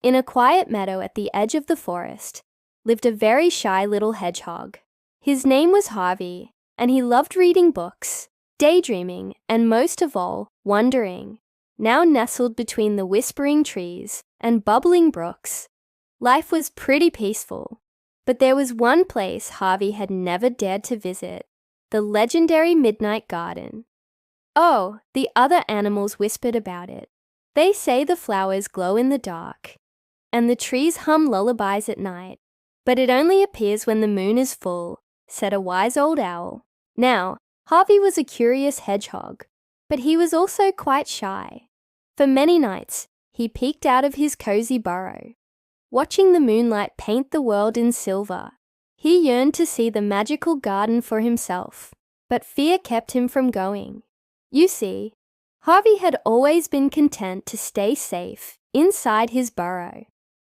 In a quiet meadow at the edge of the forest lived a very shy little hedgehog. His name was Harvey, and he loved reading books, daydreaming, and most of all, wondering. Now nestled between the whispering trees and bubbling brooks, life was pretty peaceful. But there was one place Harvey had never dared to visit, the legendary Midnight Garden. Oh, the other animals whispered about it. They say the flowers glow in the dark, and the trees hum lullabies at night. But it only appears when the moon is full, said a wise old owl. Now, Harvey was a curious hedgehog, but he was also quite shy. For many nights, he peeked out of his cozy burrow, watching the moonlight paint the world in silver. He yearned to see the magical garden for himself, but fear kept him from going. You see, Harvey had always been content to stay safe inside his burrow.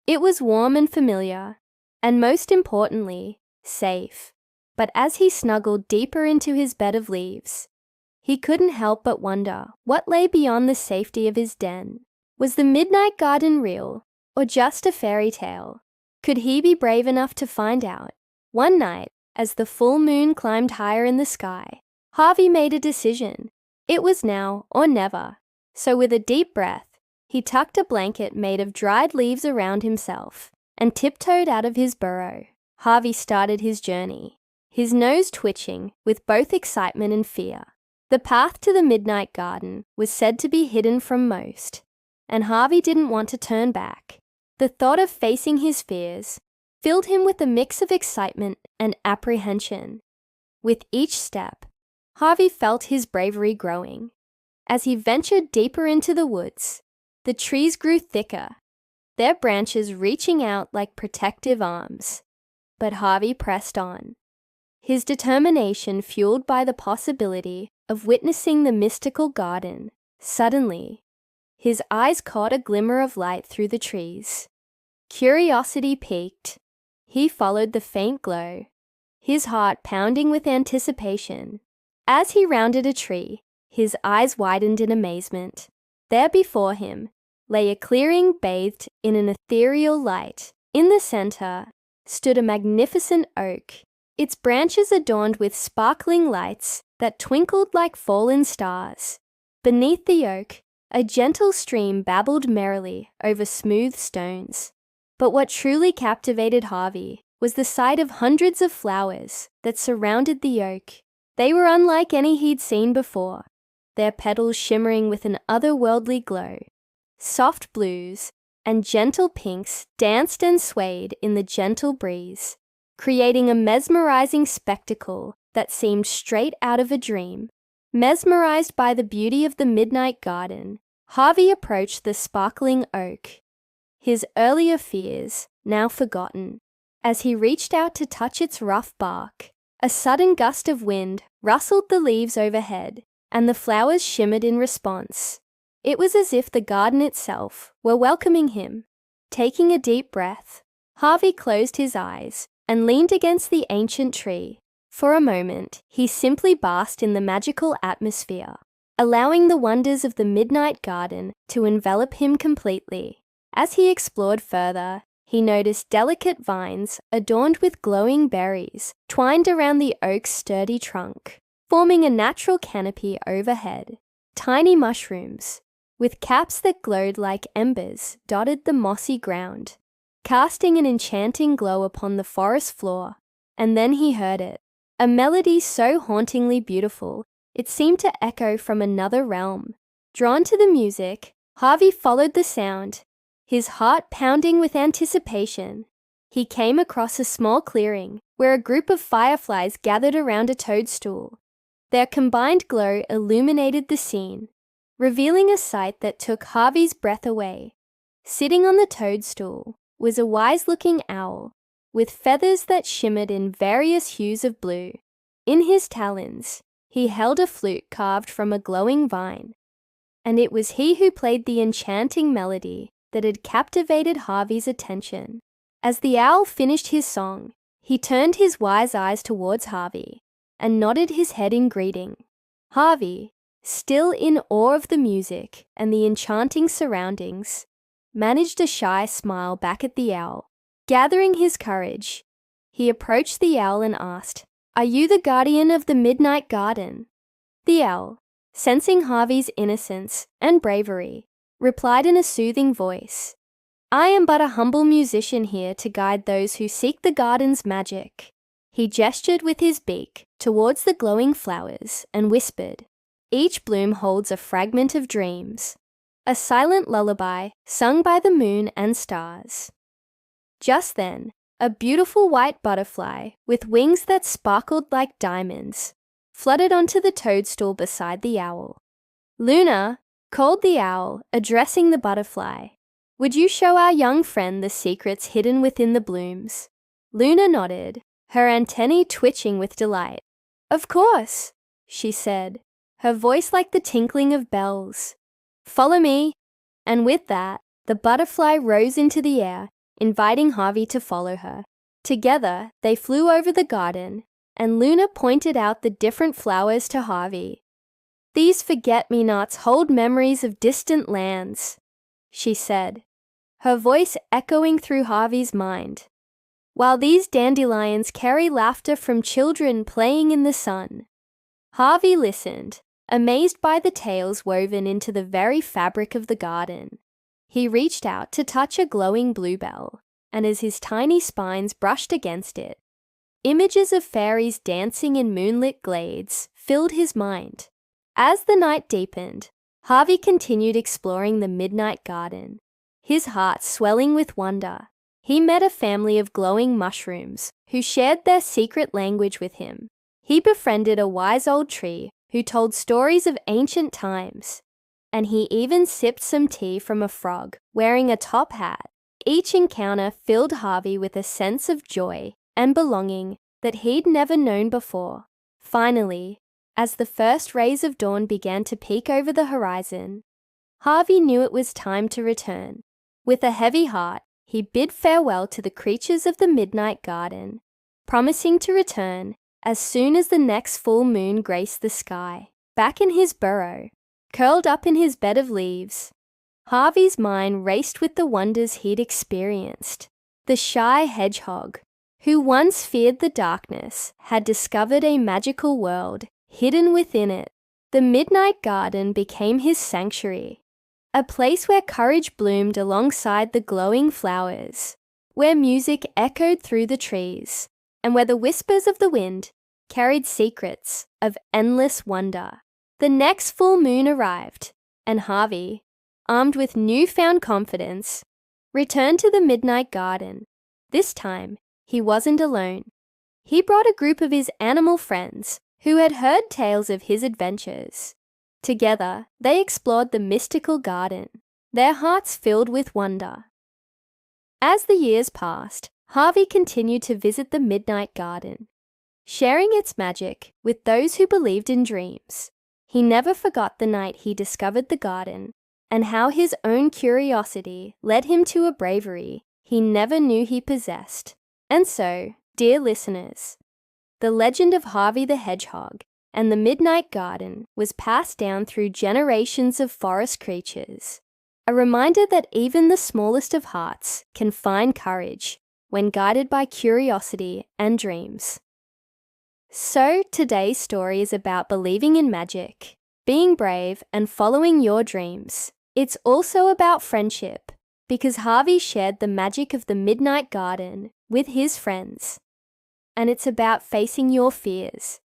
It was warm and familiar, and most importantly, safe. But as he snuggled deeper into his bed of leaves, he couldn't help but wonder what lay beyond the safety of his den. Was the Midnight Garden real, or just a fairy tale? Could he be brave enough to find out? One night, as the full moon climbed higher in the sky, Harvey made a decision. It was now or never. So with a deep breath, he tucked a blanket made of dried leaves around himself and tiptoed out of his burrow. Harvey started his journey, his nose twitching with both excitement and fear. The path to the Midnight Garden was said to be hidden from most, and Harvey didn't want to turn back. The thought of facing his fears filled him with a mix of excitement and apprehension. With each step, Harvey felt his bravery growing. As he ventured deeper into the woods, the trees grew thicker, their branches reaching out like protective arms. But Harvey pressed on, his determination fueled by the possibility of witnessing the mystical garden. Suddenly, his eyes caught a glimmer of light through the trees. Curiosity piqued. He followed the faint glow, his heart pounding with anticipation. As he rounded a tree, his eyes widened in amazement. There before him lay a clearing bathed in an ethereal light. In the center stood a magnificent oak, its branches adorned with sparkling lights that twinkled like fallen stars. Beneath the oak, a gentle stream babbled merrily over smooth stones. But what truly captivated Harvey was the sight of hundreds of flowers that surrounded the oak. They were unlike any he'd seen before, their petals shimmering with an otherworldly glow. Soft blues and gentle pinks danced and swayed in the gentle breeze, creating a mesmerizing spectacle that seemed straight out of a dream. Mesmerized by the beauty of the Midnight Garden, Harvey approached the sparkling oak, his earlier fears now forgotten. As he reached out to touch its rough bark, a sudden gust of wind rustled the leaves overhead, and the flowers shimmered in response. It was as if the garden itself were welcoming him. Taking a deep breath, Harvey closed his eyes and leaned against the ancient tree. For a moment, he simply basked in the magical atmosphere, allowing the wonders of the Midnight Garden to envelop him completely. As he explored further, he noticed delicate vines adorned with glowing berries twined around the oak's sturdy trunk, forming a natural canopy overhead. Tiny mushrooms, with caps that glowed like embers, dotted the mossy ground, casting an enchanting glow upon the forest floor. And then he heard it, a melody so hauntingly beautiful it seemed to echo from another realm. Drawn to the music, Harvey followed the sound, his heart pounding with anticipation. He came across a small clearing where a group of fireflies gathered around a toadstool. Their combined glow illuminated the scene, revealing a sight that took Harvey's breath away. Sitting on the toadstool was a wise-looking owl with feathers that shimmered in various hues of blue. In his talons, he held a flute carved from a glowing vine, and it was he who played the enchanting melody that had captivated Harvey's attention. As the owl finished his song, he turned his wise eyes towards Harvey and nodded his head in greeting. Harvey, still in awe of the music and the enchanting surroundings, managed a shy smile back at the owl. Gathering his courage, he approached the owl and asked, "Are you the guardian of the Midnight Garden?" The owl, sensing Harvey's innocence and bravery, replied in a soothing voice, "I am but a humble musician here to guide those who seek the garden's magic." He gestured with his beak towards the glowing flowers and whispered, "Each bloom holds a fragment of dreams, a silent lullaby sung by the moon and stars." Just then, a beautiful white butterfly with wings that sparkled like diamonds fluttered onto the toadstool beside the owl. "Luna," called the owl, addressing the butterfly, "would you show our young friend the secrets hidden within the blooms?" Luna nodded, her antennae twitching with delight. "Of course," she said, her voice like the tinkling of bells. "Follow me." And with that, the butterfly rose into the air, inviting Harvey to follow her. Together, they flew over the garden, and Luna pointed out the different flowers to Harvey. "These forget-me-nots hold memories of distant lands," she said, her voice echoing through Harvey's mind, "while these dandelions carry laughter from children playing in the sun." Harvey listened, amazed by the tales woven into the very fabric of the garden. He reached out to touch a glowing bluebell, and as his tiny spines brushed against it, images of fairies dancing in moonlit glades filled his mind. As the night deepened, Harvey continued exploring the Midnight Garden, his heart swelling with wonder. He met a family of glowing mushrooms who shared their secret language with him. He befriended a wise old tree who told stories of ancient times, and he even sipped some tea from a frog wearing a top hat. Each encounter filled Harvey with a sense of joy and belonging that he'd never known before. Finally, as the first rays of dawn began to peek over the horizon, Harvey knew it was time to return. With a heavy heart, he bid farewell to the creatures of the Midnight Garden, promising to return as soon as the next full moon graced the sky. Back in his burrow, curled up in his bed of leaves, Harvey's mind raced with the wonders he'd experienced. The shy hedgehog, who once feared the darkness, had discovered a magical world hidden within it. The Midnight Garden became his sanctuary, a place where courage bloomed alongside the glowing flowers, where music echoed through the trees, and where the whispers of the wind carried secrets of endless wonder. The next full moon arrived, and Harvey, armed with newfound confidence, returned to the Midnight Garden. This time, he wasn't alone. He brought a group of his animal friends who had heard tales of his adventures. Together, they explored the mystical garden, their hearts filled with wonder. As the years passed, Harvey continued to visit the Midnight Garden, sharing its magic with those who believed in dreams. He never forgot the night he discovered the garden and how his own curiosity led him to a bravery he never knew he possessed. And so, dear listeners, the legend of Harvey the Hedgehog and the Midnight Garden was passed down through generations of forest creatures, a reminder that even the smallest of hearts can find courage when guided by curiosity and dreams. So today's story is about believing in magic, being brave, and following your dreams. It's also about friendship, because Harvey shared the magic of the Midnight Garden with his friends. And it's about facing your fears.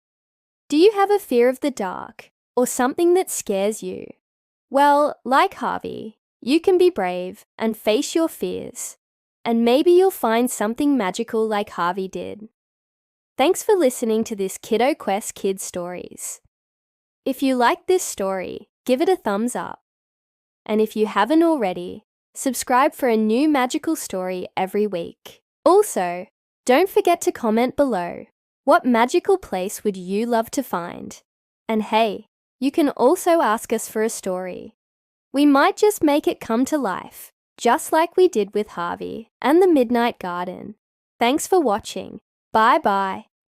Do you have a fear of the dark or something that scares you? Well, like Harvey, you can be brave and face your fears, and maybe you'll find something magical like Harvey did. Thanks for listening to this KiddoQuest Kids Stories. If you like this story, give it a thumbs up. And if you haven't already, subscribe for a new magical story every week. Also, don't forget to comment below. What magical place would you love to find? And hey, you can also ask us for a story. We might just make it come to life, just like we did with Harvey and the Midnight Garden. Thanks for watching. Bye-bye.